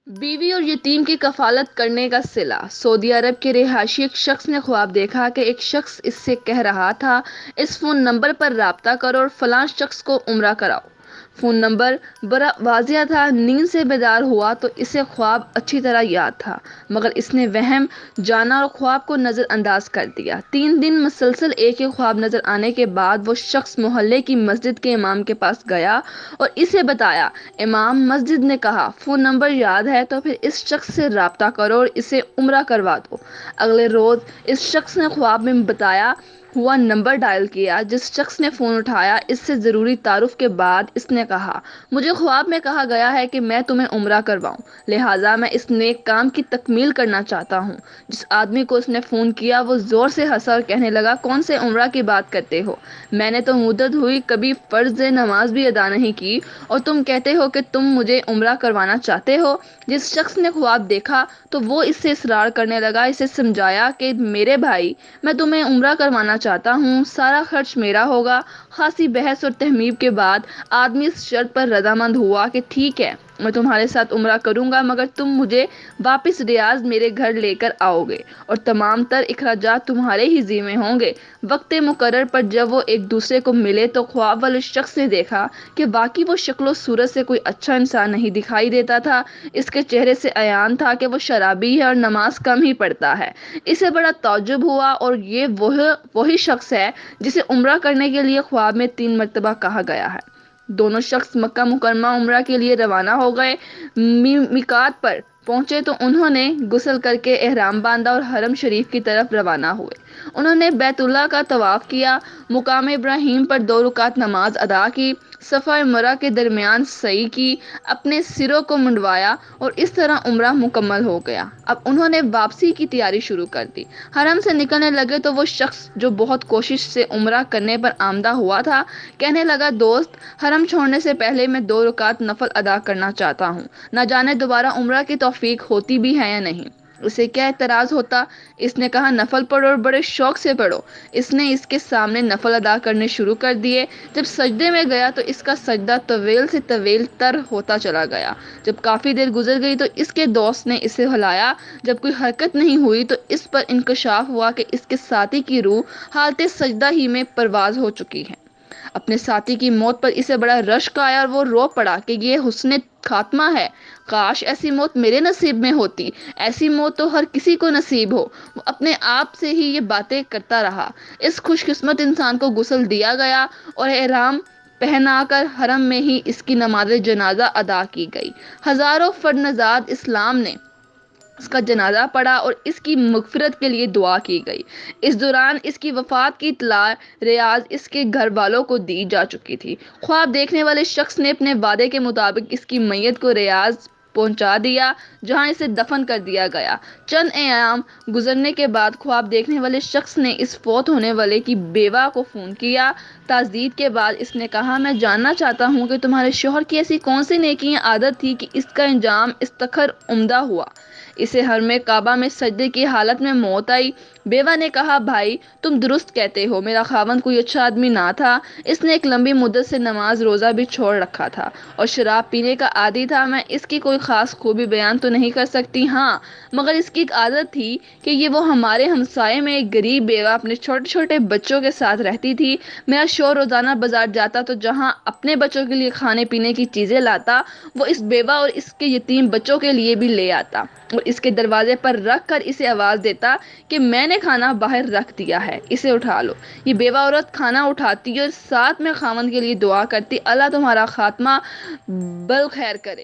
بیوی اور یتیم کی کفالت کرنے کا صلہ۔ سعودی عرب کے رہائشی ایک شخص نے خواب دیکھا کہ ایک شخص اس سے کہہ رہا تھا، اس فون نمبر پر رابطہ کرو اور فلاں شخص کو عمرہ کراؤ۔ فون نمبر بڑا واضح تھا۔ نیند سے بیدار ہوا تو اسے خواب اچھی طرح یاد تھا، مگر اس نے وہم جانا اور خواب کو نظر انداز کر دیا۔ 3 دن مسلسل ایک ہی خواب نظر آنے کے بعد وہ شخص محلے کی مسجد کے امام کے پاس گیا اور اسے بتایا۔ امام مسجد نے کہا، فون نمبر یاد ہے تو پھر اس شخص سے رابطہ کرو اور اسے عمرہ کروا دو۔ اگلے روز اس شخص نے خواب میں بتایا ہوا نمبر ڈائل کیا۔ جس شخص نے فون اٹھایا، اس سے ضروری تعارف کے بعد اس نے کہا، مجھے خواب میں کہا گیا ہے کہ میں تمہیں عمرہ کرواؤں، لہٰذا میں اس نیک کام کی تکمیل کرنا چاہتا ہوں۔ جس آدمی کو اس نے فون کیا وہ زور سے ہنسا اور کہنے لگا، کون سے عمرہ کی بات کرتے ہو؟ میں نے تو مدت ہوئی کبھی فرض نماز بھی ادا نہیں کی اور تم کہتے ہو کہ تم مجھے عمرہ کروانا چاہتے ہو۔ جس شخص نے خواب دیکھا تو وہ اس سے اصرار کرنے لگا۔ اسے سمجھایا کہ میرے بھائی، میں تمہیں عمرہ کروانا چاہتا ہوں، سارا خرچ میرا ہوگا۔ خاصی بحث اور تہمیب کے بعد آدمی اس شرط پر رضامند ہوا کہ ٹھیک ہے، میں تمہارے ساتھ عمرہ کروں گا، مگر تم مجھے واپس ریاض میرے گھر لے کر آؤ گے اور تمام تر اخراجات تمہارے ہی ذمہ ہوں گے۔ وقت مقرر پر جب وہ ایک دوسرے کو ملے تو خواب والے شخص نے دیکھا کہ واقعی وہ شکل و صورت سے کوئی اچھا انسان نہیں دکھائی دیتا تھا۔ اس کے چہرے سے عیان تھا کہ وہ شرابی ہے اور نماز کم ہی پڑھتا ہے۔ اسے بڑا تعجب ہوا اور یہ وہی شخص ہے جسے عمرہ کرنے کے لیے خواب میں 3 مرتبہ کہا گیا ہے۔ دونوں شخص مکہ مکرمہ عمرہ کے لیے روانہ ہو گئے۔ میقات پر پہنچے تو انہوں نے غسل کر کے احرام باندھا اور حرم شریف کی طرف روانہ ہوئے۔ انہوں نے بیت اللہ کا طواف کیا، مقام ابراہیم پر 2 رکعت نماز ادا کی، صفا اور مروہ کے درمیان سعی کی، اپنے سروں کو منڈوایا اور اس طرح عمرہ مکمل ہو گیا۔ اب انہوں نے واپسی کی تیاری شروع کر دی۔ حرم سے نکلنے لگے تو وہ شخص جو بہت کوشش سے عمرہ کرنے پر آمادہ ہوا تھا کہنے لگا، دوست، حرم چھوڑنے سے پہلے میں 2 رکعت نفل ادا کرنا چاہتا ہوں، نہ جانے دوبارہ عمرہ کی توفیق ہوتی بھی ہے یا نہیں۔ اسے کیا اعتراض ہوتا؟ اس نے کہا، نفل پڑھو اور بڑے شوق سے پڑھو۔ اس نے اس کے سامنے نفل ادا کرنے شروع کر دیے۔ جب سجدے میں گیا تو اس کا سجدہ طویل سے طویل تر ہوتا چلا گیا۔ جب کافی دیر گزر گئی تو اس کے دوست نے اسے ہلایا۔ جب کوئی حرکت نہیں ہوئی تو اس پر انکشاف ہوا کہ اس کے ساتھی کی روح حالت سجدہ ہی میں پرواز ہو چکی ہے۔ اپنے ساتھی کی موت پر اسے بڑا رشک آیا اور وہ رو پڑا کہ یہ حسن خاتمہ ہے، کاش ایسی موت میرے نصیب میں ہوتی، ایسی موت تو ہر کسی کو نصیب ہو۔ وہ اپنے آپ سے ہی یہ باتیں کرتا رہا۔ اس خوش قسمت انسان کو غسل دیا گیا اور احرام پہنا کر حرم میں ہی اس کی نماز جنازہ ادا کی گئی۔ ہزاروں فرنزاد اسلام نے اس کا جنازہ پڑھا اور اس کی مغفرت کے لیے دعا کی گئی۔ اس دوران اس کی وفات کی اطلاع ریاض اس کے گھر والوں کو دی جا چکی تھی۔ خواب دیکھنے والے شخص نے اپنے وعدے کے مطابق اس کی میت کو ریاض پہنچا دیا، جہاں اسے دفن کر دیا گیا۔ چند ایام گزرنے کے بعد خواب دیکھنے والے شخص نے اس فوت ہونے والے کی بیوہ کو فون کیا۔ تازدید کے بعد اس نے کہا، میں جاننا چاہتا ہوں کہ تمہارے شوہر کی ایسی کون سی نیکی یا عادت تھی کہ اس کا انجام استخر عمدہ ہوا؟ اسے حرم کعبہ میں سجدے کی حالت میں موت آئی۔ بیوہ نے کہا، بھائی، تم درست کہتے ہو، میرا خاوند کوئی اچھا آدمی نہ تھا۔ اس نے ایک لمبی مدت سے نماز روزہ بھی چھوڑ رکھا تھا اور شراب پینے کا عادی تھا۔ میں اس کی کوئی خاص خوبی بیان تو نہیں کر سکتی، ہاں، مگر اس کی ایک عادت تھی کہ وہ ہمارے ہمسائے میں ایک غریب بیوہ اپنے چھوٹے چھوٹے بچوں کے ساتھ رہتی تھی۔ میرا شوہر روزانہ بازار جاتا تو جہاں اپنے بچوں کے لیے کھانے پینے کی چیزیں لاتا، وہ اس بیوہ اور اس کے یتیم بچوں کے لیے بھی لے آتا اور اس کے دروازے پر رکھ کر اسے آواز دیتا کہ میں نے کھانا باہر رکھ دیا ہے، اسے اٹھا لو۔ یہ بیوہ عورت کھانا اٹھاتی اور ساتھ میں خاوند کے لیے دعا کرتی، اللہ تمہارا خاتمہ بالخیر کرے۔